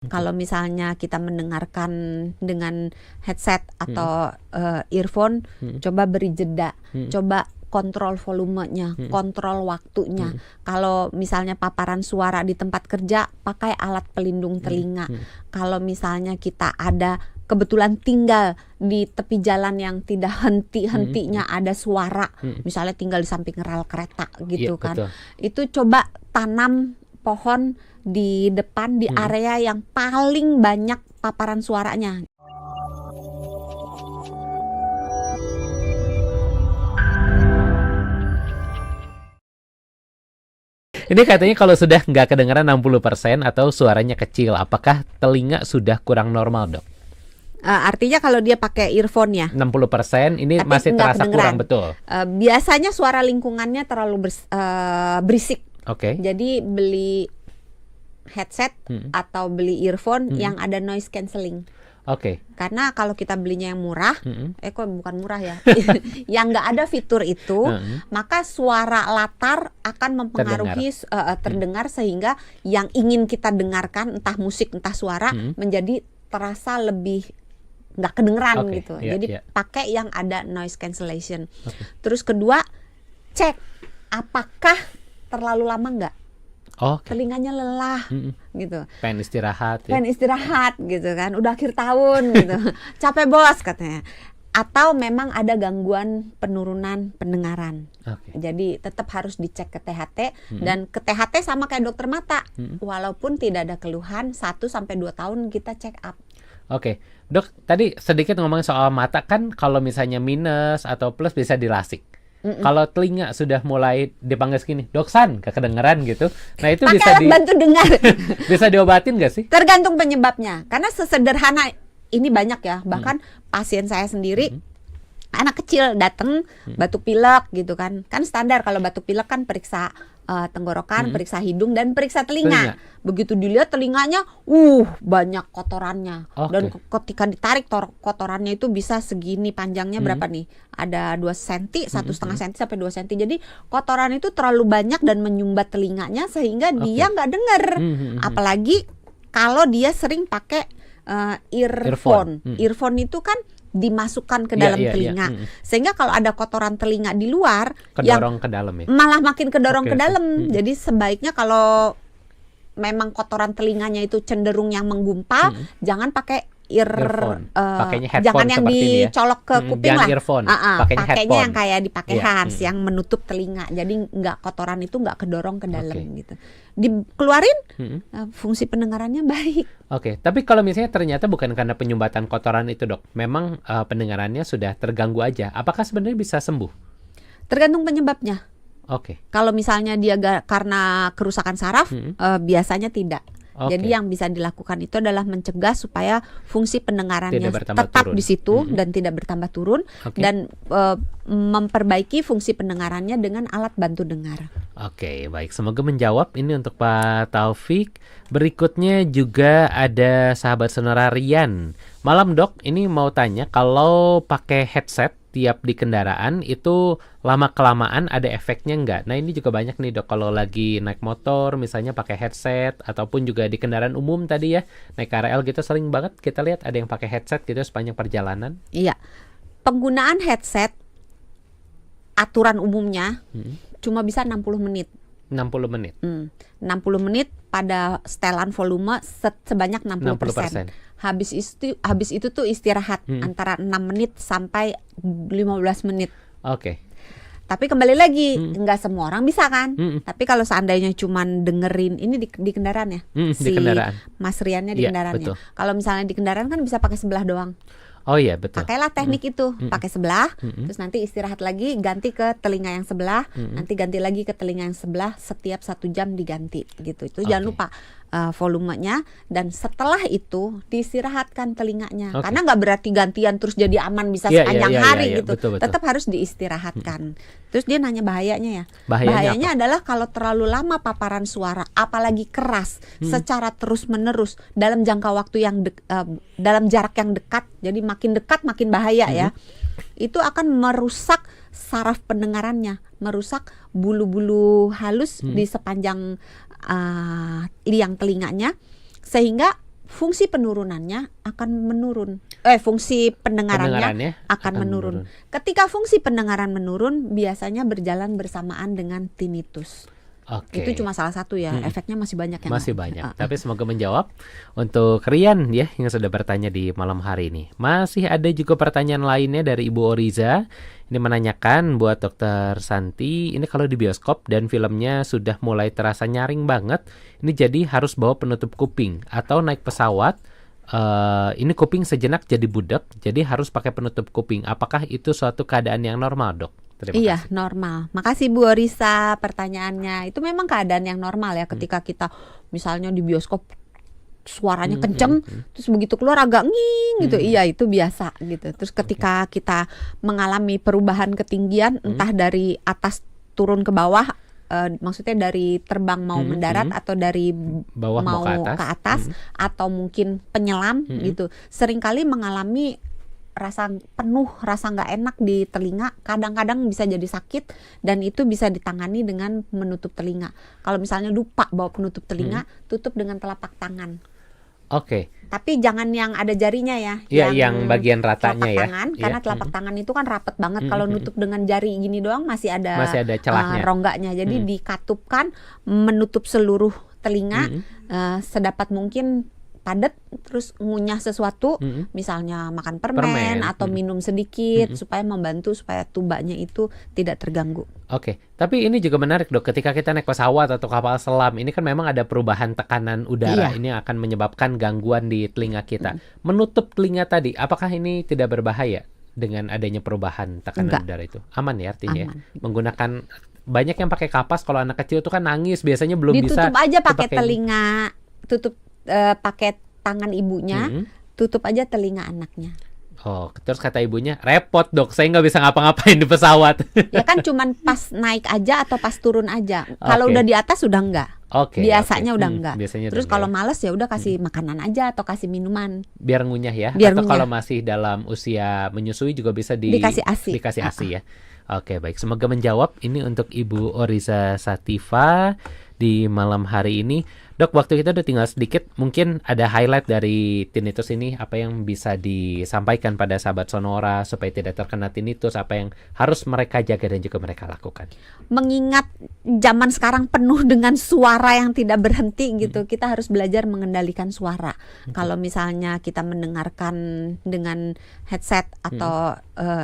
Kalau misalnya kita mendengarkan dengan headset atau earphone, coba beri jeda, coba kontrol volumenya, kontrol waktunya. Kalau misalnya paparan suara di tempat kerja, pakai alat pelindung telinga. Kalau misalnya kita ada kebetulan tinggal di tepi jalan yang tidak henti-hentinya ada suara, misalnya tinggal di samping rel kereta gitu kan, betul. itu coba tanam pohon di depan di area yang paling banyak paparan suaranya. Ini katanya kalau sudah nggak kedengaran 60% atau suaranya kecil, apakah telinga sudah kurang normal, Dok? Artinya kalau dia pakai earphone ya 60% ini tapi masih nggak terasa kedengeran. kurang, betul. Biasanya suara lingkungannya terlalu berisik. Oke. Jadi beli headset atau beli earphone yang ada noise cancelling. Oke. Karena kalau kita belinya yang murah, kok bukan murah ya, yang nggak ada fitur itu, maka suara latar akan mempengaruhi terdengar sehingga yang ingin kita dengarkan entah musik entah suara menjadi terasa lebih nggak kedengeran gitu. Jadi pakai yang ada noise cancellation. Terus kedua, cek apakah terlalu lama nggak. Telinganya lelah gitu. Pengen istirahat ya. Pengen istirahat gitu kan. Udah akhir tahun gitu. Capek bos katanya. Atau memang ada gangguan penurunan pendengaran. Jadi tetap harus dicek ke THT dan ke THT sama kayak dokter mata. Walaupun tidak ada keluhan 1-2 tahun kita check up. Oke. Dok, tadi sedikit ngomongin soal mata kan kalau misalnya minus atau plus bisa dilasik. Kalau telinga sudah mulai dipanggil segini, Doksan, kedengeran gitu. Nah itu pakai alat bantu dengar. Bisa diobatin nggak sih? Tergantung penyebabnya. Karena sesederhana ini banyak ya. Bahkan pasien saya sendiri, anak kecil datang batuk pilek gitu kan. Kan standar kalau batuk pilek kan periksa tenggorokan, periksa hidung dan periksa telinga. Begitu dilihat telinganya, banyak kotorannya. Dan ketika ditarik kotorannya itu bisa segini panjangnya berapa nih? Ada 2 cm, 1,5 cm sampai 2 cm. Jadi kotoran itu terlalu banyak dan menyumbat telinganya sehingga dia nggak dengar. Apalagi kalau dia sering pakai earphone. Earphone itu kan dimasukkan ke dalam telinga. Sehingga kalau ada kotoran telinga di luar kedorong ke dalam ya. Malah makin kedorong ke dalam. Jadi sebaiknya kalau memang kotoran telinganya itu cenderung yang menggumpal, jangan pakai earphone. Pakainya headphone, jangan yang dicolok ke kuping lah. Earphone. Pakainya yang kayak dipakai Hans yang menutup telinga. Jadi kotoran itu nggak kedorong ke dalam gitu. Dikeluarin, fungsi pendengarannya baik. Tapi kalau misalnya ternyata bukan karena penyumbatan kotoran itu, Dok, memang pendengarannya sudah terganggu aja, apakah sebenarnya bisa sembuh? Tergantung penyebabnya. Kalau misalnya dia karena kerusakan saraf, biasanya tidak. Jadi yang bisa dilakukan itu adalah mencegah supaya fungsi pendengarannya tetap di situ dan tidak bertambah turun dan memperbaiki fungsi pendengarannya dengan alat bantu dengar. Baik. Semoga menjawab ini untuk Pak Taufik. Berikutnya juga ada sahabat sonora Rian. Malam, Dok, ini mau tanya kalau pakai headset tiap di kendaraan itu lama-kelamaan ada efeknya nggak? Nah ini juga banyak nih, Dok, kalau lagi naik motor misalnya pakai headset ataupun juga di kendaraan umum tadi ya, naik KRL gitu sering banget kita lihat ada yang pakai headset gitu sepanjang perjalanan. Iya, penggunaan headset aturan umumnya cuma bisa 60 menit. 60 menit? 60 menit pada setelan volume sebanyak 60%. Habis itu tuh istirahat antara 6 menit sampai 15 menit. Tapi kembali lagi, nggak semua orang bisa kan. Tapi kalau seandainya cuman dengerin, ini di kendaraan ya, di kendaraan. Mas Riannya di kendaraannya. Kalau misalnya di kendaraan kan bisa pakai sebelah doang. Betul. Pakailah teknik itu, pakai sebelah, terus nanti istirahat lagi, ganti ke telinga yang sebelah, nanti ganti lagi ke telinga yang sebelah, setiap 1 jam diganti gitu. Itu jangan lupa volumenya, dan setelah itu diistirahatkan telinganya. Karena nggak berarti gantian terus jadi aman bisa sepanjang hari gitu. Betul. Tetap harus diistirahatkan. Terus dia nanya bahayanya ya. Bahayanya adalah kalau terlalu lama paparan suara, apalagi keras secara terus-menerus dalam jangka waktu yang dalam jarak yang dekat. Jadi makin dekat makin bahaya ya. Itu akan merusak saraf pendengarannya, merusak bulu-bulu halus di sepanjang liang telinganya, sehingga fungsi penurunannya akan menurun. Fungsi pendengarannya akan menurun. Ketika fungsi pendengaran menurun, biasanya berjalan bersamaan dengan tinnitus. Oke. Itu cuma salah satu ya, efeknya masih banyak yang Masih lain. banyak. Tapi semoga menjawab untuk Rian ya yang sudah bertanya di malam hari ini. Masih ada juga pertanyaan lainnya dari Ibu Oriza. Ini menanyakan buat Dokter Santi, ini kalau di bioskop dan filmnya sudah mulai terasa nyaring banget, ini jadi harus bawa penutup kuping atau naik pesawat. Ini kuping sejenak jadi budak, jadi harus pakai penutup kuping. Apakah itu suatu keadaan yang normal, Dok? Terima Iya, kasih. normal. Makasih Bu Orisa pertanyaannya. Itu memang keadaan yang normal ya ketika kita misalnya di bioskop suaranya kenceng, terus begitu keluar agak nging gitu. Iya, itu biasa gitu. Terus ketika kita mengalami perubahan ketinggian entah dari atas turun ke bawah, maksudnya dari terbang mau mendarat atau dari Bawah mau ke atas atau mungkin penyelam gitu. Seringkali mengalami rasa penuh, rasa nggak enak di telinga, kadang-kadang bisa jadi sakit dan itu bisa ditangani dengan menutup telinga. Kalau misalnya lupa bawa penutup telinga, tutup dengan telapak tangan. Oke. Tapi jangan yang ada jarinya ya. Iya, yang bagian ratanya telapak ya. tangan, karena telapak tangan itu kan rapet banget. Kalau nutup dengan jari gini doang masih ada celahnya. rongganya. Jadi dikatupkan, menutup seluruh telinga sedapat mungkin padat, terus ngunyah sesuatu, misalnya makan permen atau minum sedikit supaya membantu supaya tubanya itu tidak terganggu. Oke, tapi ini juga menarik Dok, ketika kita naik pesawat atau kapal selam, ini kan memang ada perubahan tekanan udara, ini akan menyebabkan gangguan di telinga kita. Menutup telinga tadi, apakah ini tidak berbahaya dengan adanya perubahan tekanan udara itu? Aman ya artinya? Aman. Menggunakan, banyak yang pakai kapas, kalau anak kecil itu kan nangis, biasanya belum bisa. Ditutup aja pakai telinga, tutup pakai tangan ibunya, tutup aja telinga anaknya. Oh, terus kata ibunya, repot Dok, saya nggak bisa ngapa-ngapain di pesawat. Ya kan cuman pas naik aja atau pas turun aja. Kalau udah di atas udah enggak. Biasanya udah enggak. Terus kalau males ya udah kasih makanan aja atau kasih minuman. Biar ngunyah ya. Biar atau ngunyah. kalau masih dalam usia menyusui juga bisa Dikasih ASI. Dikasih ASI ya. Oke, baik. Semoga menjawab ini untuk Ibu Oriza Sativa di malam hari ini. Dok, waktu kita udah tinggal sedikit. Mungkin ada highlight dari tinnitus ini, apa yang bisa disampaikan pada sahabat Sonora supaya tidak terkena tinnitus, apa yang harus mereka jaga dan juga mereka lakukan. Mengingat zaman sekarang penuh dengan suara yang tidak berhenti gitu, kita harus belajar mengendalikan suara. Kalau misalnya kita mendengarkan dengan headset atau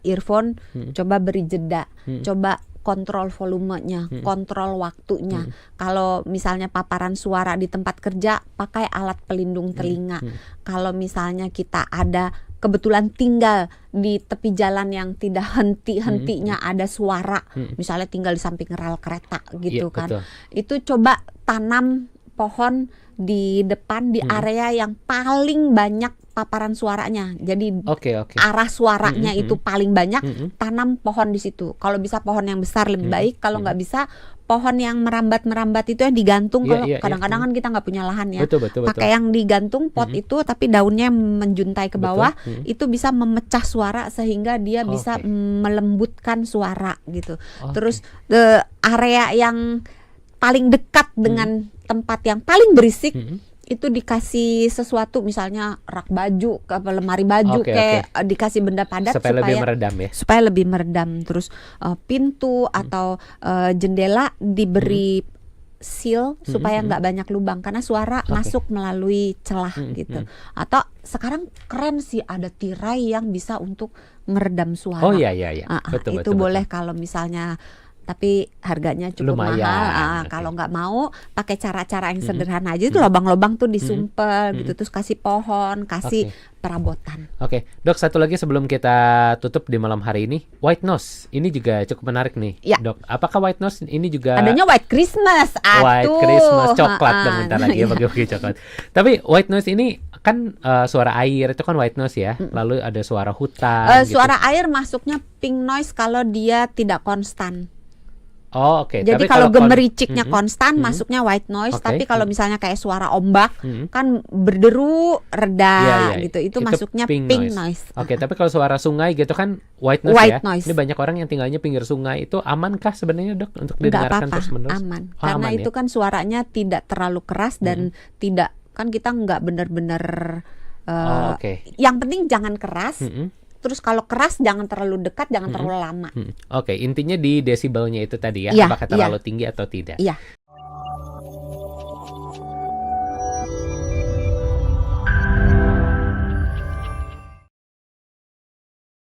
earphone, coba beri jeda, coba kontrol volumenya, kontrol waktunya. Kalau misalnya paparan suara di tempat kerja, pakai alat pelindung telinga. Kalau misalnya kita ada kebetulan tinggal di tepi jalan yang tidak henti-hentinya ada suara, misalnya tinggal di samping rel kereta gitu kan. Betul. Itu coba tanam pohon di depan di area yang paling banyak paparan suaranya. Jadi arah suaranya itu paling banyak, tanam pohon di situ. Kalau bisa pohon yang besar lebih baik, kalau nggak bisa pohon yang merambat-merambat itu yang digantung. Kalau kadang-kadang kan kita nggak punya lahan ya. Betul. Pakai yang digantung pot itu tapi daunnya menjuntai ke bawah, itu bisa memecah suara sehingga dia bisa melembutkan suara gitu. Terus area yang paling dekat dengan tempat yang paling berisik itu dikasih sesuatu, misalnya rak baju, lemari baju, dikasih benda padat supaya lebih meredam ya. Supaya lebih meredam. Terus pintu atau jendela diberi seal supaya nggak banyak lubang karena suara masuk melalui celah gitu. Atau sekarang keren sih ada tirai yang bisa untuk meredam suara. Oh iya. Betul. Boleh kalau misalnya, tapi harganya cukup mahal. Kalau nggak mau pakai cara-cara yang sederhana aja, itu lubang-lubang tuh disumpel gitu, terus kasih pohon, kasih perabotan. Oke, Dok, satu lagi sebelum kita tutup di malam hari ini, white nose ini juga cukup menarik nih, Dok. Apakah white nose ini juga adanya white Christmas? White Christmas coklat dong, bentar lagi ya bagi-bagi coklat. Tapi white nose ini kan suara air itu kan white noise ya. Lalu ada suara hutan. Suara air masuknya pink noise kalau dia tidak konstan. Oh, oke. Jadi kalau gemericiknya konstan masuknya white noise, tapi kalau misalnya kayak suara ombak kan berderu reda gitu, itu masuknya pink noise. Oke, tapi kalau suara sungai gitu kan white noise. Ini banyak orang yang tinggalnya pinggir sungai, itu amankah sebenarnya Dok untuk didengarkan terus-menerus? Aman. Karena itu kan suaranya tidak terlalu keras dan tidak Kan kita nggak benar-benar Oh, oke. yang penting jangan keras. Mm-mm. Terus kalau keras jangan terlalu dekat, jangan terlalu lama. Oke, intinya di desibelnya itu tadi ya, Iya, apakah iya. terlalu tinggi atau tidak. Iya.